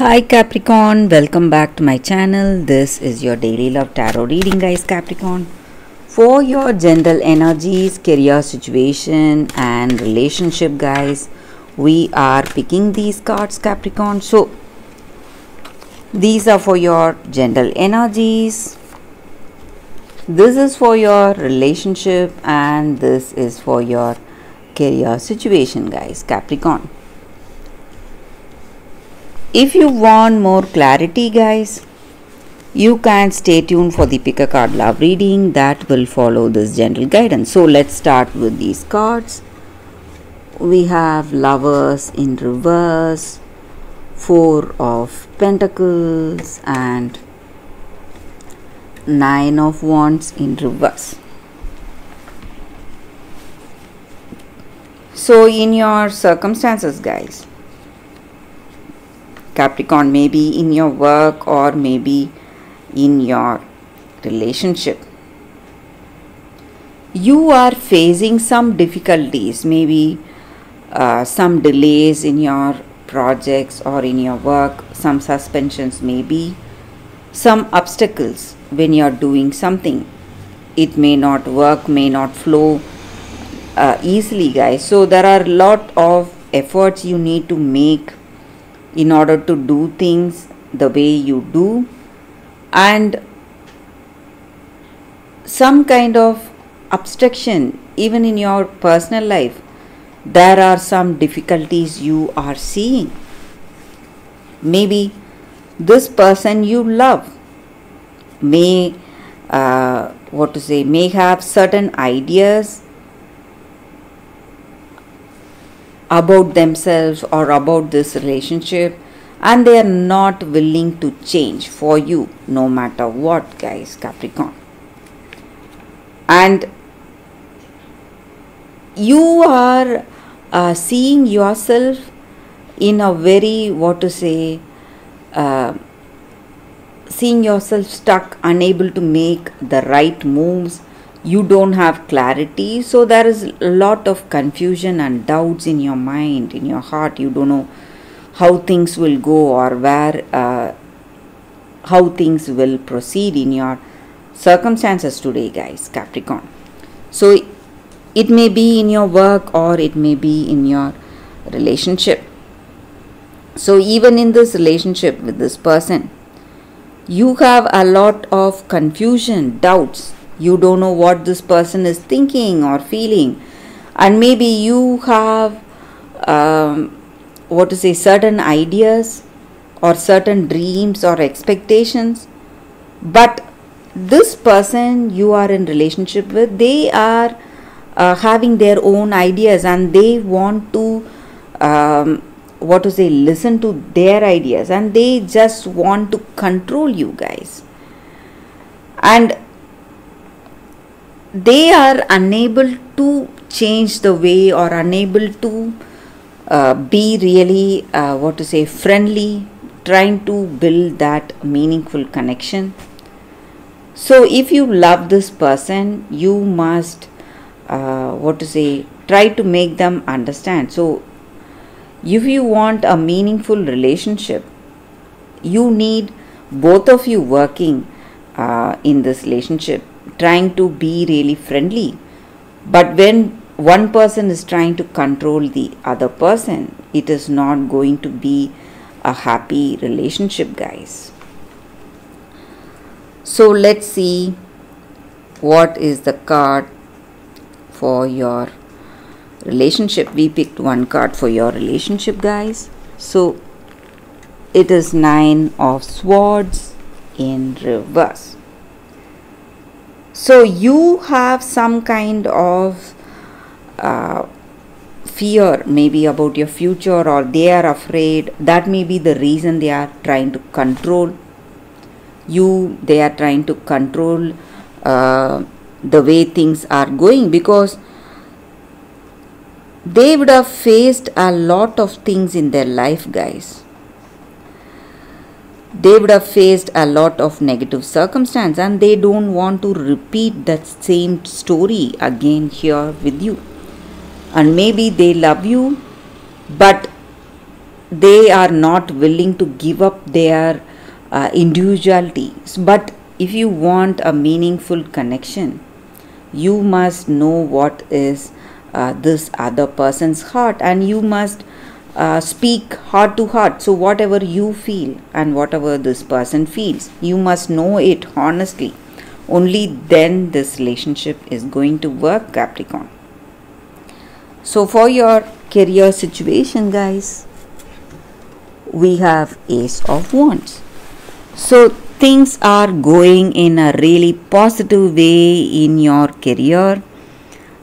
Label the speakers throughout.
Speaker 1: Hi Capricorn, welcome back to my channel. This is your daily love tarot reading, guys. Capricorn, for your general energies, career situation and relationship, guys, we are picking these cards, Capricorn. So these are for your general energies, this is for your relationship, and this is for your career situation, guys. Capricorn, if you want more clarity, guys, you can stay tuned for the pick a card love reading that will follow this general guidance. So let's start with these cards. We have Lovers in reverse, Four of Pentacles, and Nine of Wands in reverse. So in your circumstances, guys, Capricorn, maybe in your work or maybe in your relationship, you are facing some difficulties, maybe some delays in your projects or in your work, some suspensions, maybe some obstacles when you are doing something. It may not work, may not flow easily, guys. So there are a lot of efforts you need to make in order to do things the way you do, and some kind of obstruction even in your personal life. There are some difficulties you are seeing. Maybe this person you love may may have certain ideas about themselves or about this relationship, and they are not willing to change for you no matter what, guys. Capricorn, and you are seeing yourself in a very seeing yourself stuck, unable to make the right moves. You don't have clarity, so there is a lot of confusion and doubts in your mind, in your heart. You don't know how things will go or how things will proceed in your circumstances today, guys. Capricorn, so it may be in your work or it may be in your relationship. So even in this relationship with this person, you have a lot of confusion, doubts. You don't know what this person is thinking or feeling, and maybe you have certain ideas or certain dreams or expectations, but this person you are in relationship with, they are having their own ideas, and they want to listen to their ideas, and they just want to control you, guys. And they are unable to change the way or unable to be really friendly, trying to build that meaningful connection. So if you love this person, you must try to make them understand. So if you want a meaningful relationship, you need both of you working in this relationship, trying to be really friendly. But when one person is trying to control the other person, it is not going to be a happy relationship, guys. So let's see what is the card for your relationship. We picked one card for your relationship, guys. So it is Nine of Swords in reverse. So you have some kind of fear maybe about your future, or they are afraid. That may be the reason they are trying to control you. They are trying to control the way things are going, because they would have faced a lot of things in their life, guys. They would have faced a lot of negative circumstance, and they don't want to repeat that same story again here with you. And maybe they love you, but they are not willing to give up their individuality. But if you want a meaningful connection, you must know what is this other person's heart, and you must speak heart to heart. So whatever you feel and whatever this person feels, you must know it honestly. Only then this relationship is going to work, Capricorn. So for your career situation, guys, we have Ace of Wands. So things are going in a really positive way in your career.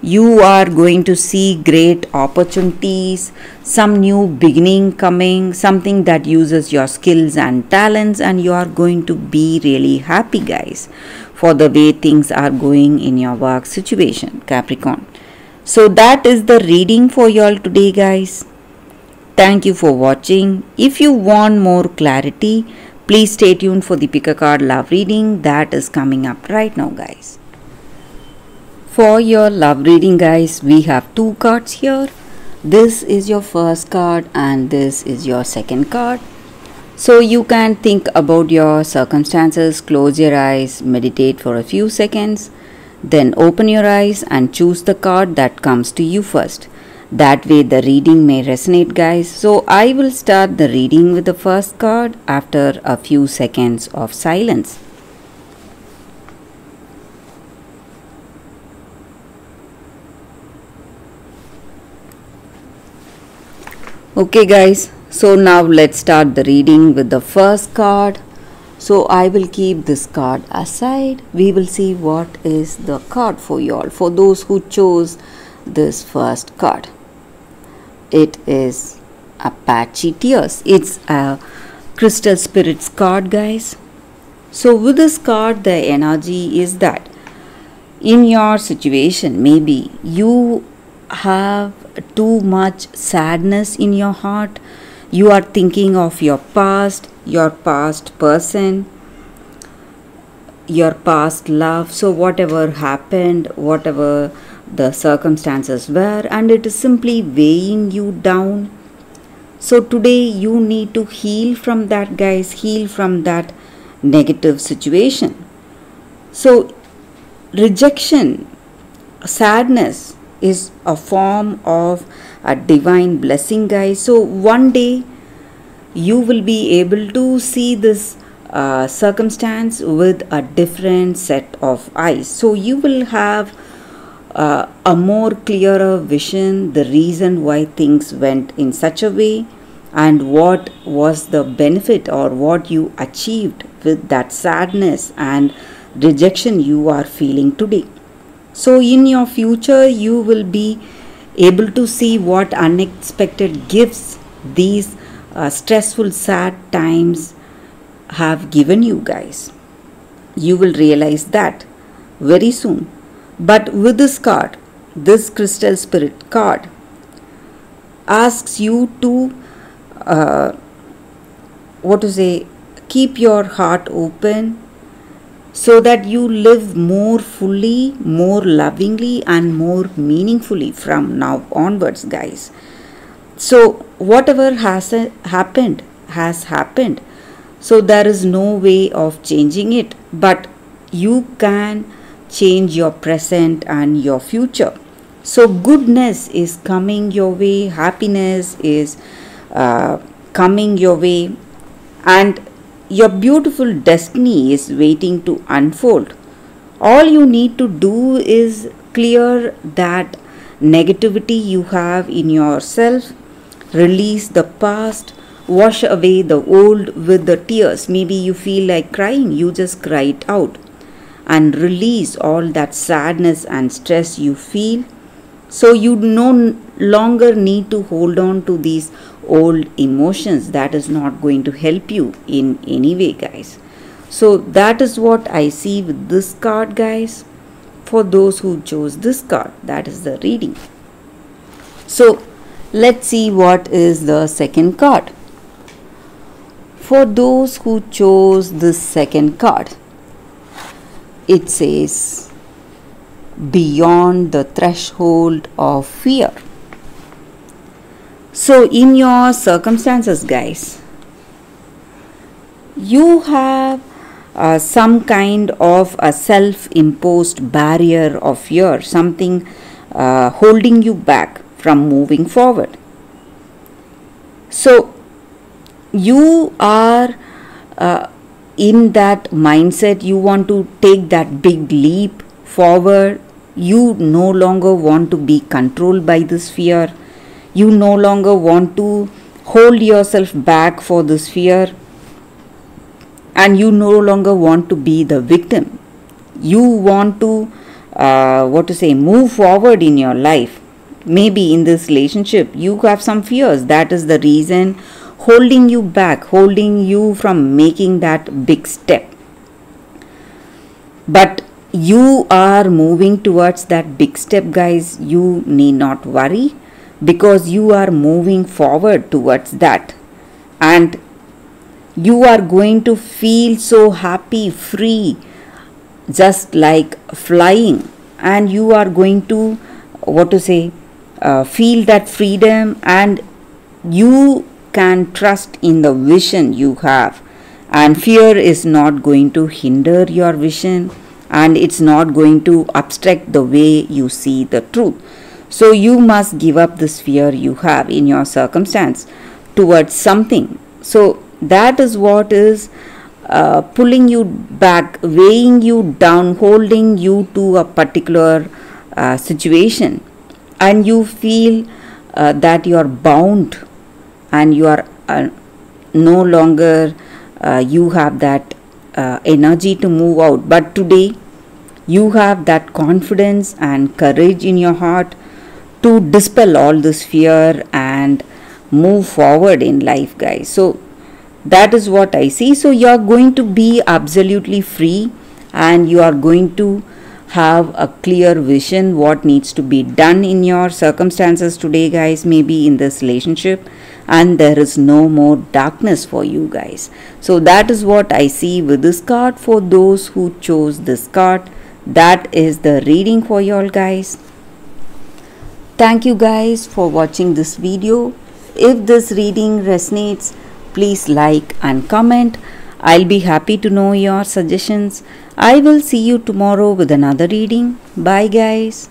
Speaker 1: You are going to see great opportunities, some new beginning coming, something that uses your skills and talents, and you are going to be really happy, guys, for the way things are going in your work situation, Capricorn. So that is the reading for you all today, guys. Thank you for watching. If you want more clarity, please stay tuned for the pick a card love reading that is coming up right now, guys. For your love reading, guys, we have two cards here. This is your first card and this is your second card. So you can think about your circumstances, close your eyes, meditate for a few seconds, then open your eyes and choose the card that comes to you first. That way the reading may resonate, guys. So I will start the reading with the first card after a few seconds of silence. Okay, guys, so now let's start the reading with the first card. So I will keep this card aside. We will see what is the card for you all, for those who chose this first card. It is Apache Tears. It's a Crystal Spirits card, guys. So with this card, the energy is that in your situation, maybe you have too much sadness in your heart. You are thinking of your past person, your past love. So whatever happened, whatever the circumstances were, and it is simply weighing you down. So today you need to heal from that, guys. Heal from that negative situation. So rejection, sadness is a form of a divine blessing, guys. So one day you will be able to see this circumstance with a different set of eyes. So you will have a more clearer vision, the reason why things went in such a way, and what was the benefit or what you achieved with that sadness and rejection you are feeling today. So in your future, you will be able to see what unexpected gifts these stressful, sad times have given you, guys. You will realize that very soon. But with this card, this Crystal Spirit card asks you to keep your heart open, so that you live more fully, more lovingly, and more meaningfully from now onwards, guys. So whatever has happened has happened. So there is no way of changing it, but you can change your present and your future. So goodness is coming your way, happiness is coming your way, and your beautiful destiny is waiting to unfold. All you need to do is clear that negativity you have in yourself, release the past, wash away the old with the tears. Maybe you feel like crying, you just cry it out and release all that sadness and stress you feel. So you no longer need to hold on to these old emotions. That is not going to help you in any way, guys. So that is what I see with this card, guys. For those who chose this card, that is the reading. So let's see what is the second card. For those who chose this second card, it says beyond the threshold of fear. So in your circumstances, guys, you have some kind of a self-imposed barrier of fear, something holding you back from moving forward. So you are in that mindset, you want to take that big leap forward. You no longer want to be controlled by this fear. You no longer want to hold yourself back for this fear, and you no longer want to be the victim. You want to move forward in your life. Maybe in this relationship you have some fears, that is the reason holding you back, holding you from making that big step. But you are moving towards that big step, guys. You need not worry, because you are moving forward towards that, and you are going to feel so happy, free, just like flying, and you are going to feel that freedom, and you can trust in the vision you have, and fear is not going to hinder your vision, and it's not going to obstruct the way you see the truth. So you must give up this fear you have in your circumstance towards something. So that is what is pulling you back, weighing you down, holding you to a particular situation, and you feel that you are bound, and you are no longer you have that energy to move out. But today you have that confidence and courage in your heart to dispel all this fear and move forward in life, guys. So that is what I see. So you are going to be absolutely free, and you are going to have a clear vision what needs to be done in your circumstances today, guys, maybe in this relationship, and there is no more darkness for you, guys. So that is what I see with this card. For those who chose this card, that is the reading for you all, guys. Thank you guys for watching this video. If this reading resonates, please like and comment. I'll be happy to know your suggestions. I will see you tomorrow with another reading. Bye guys.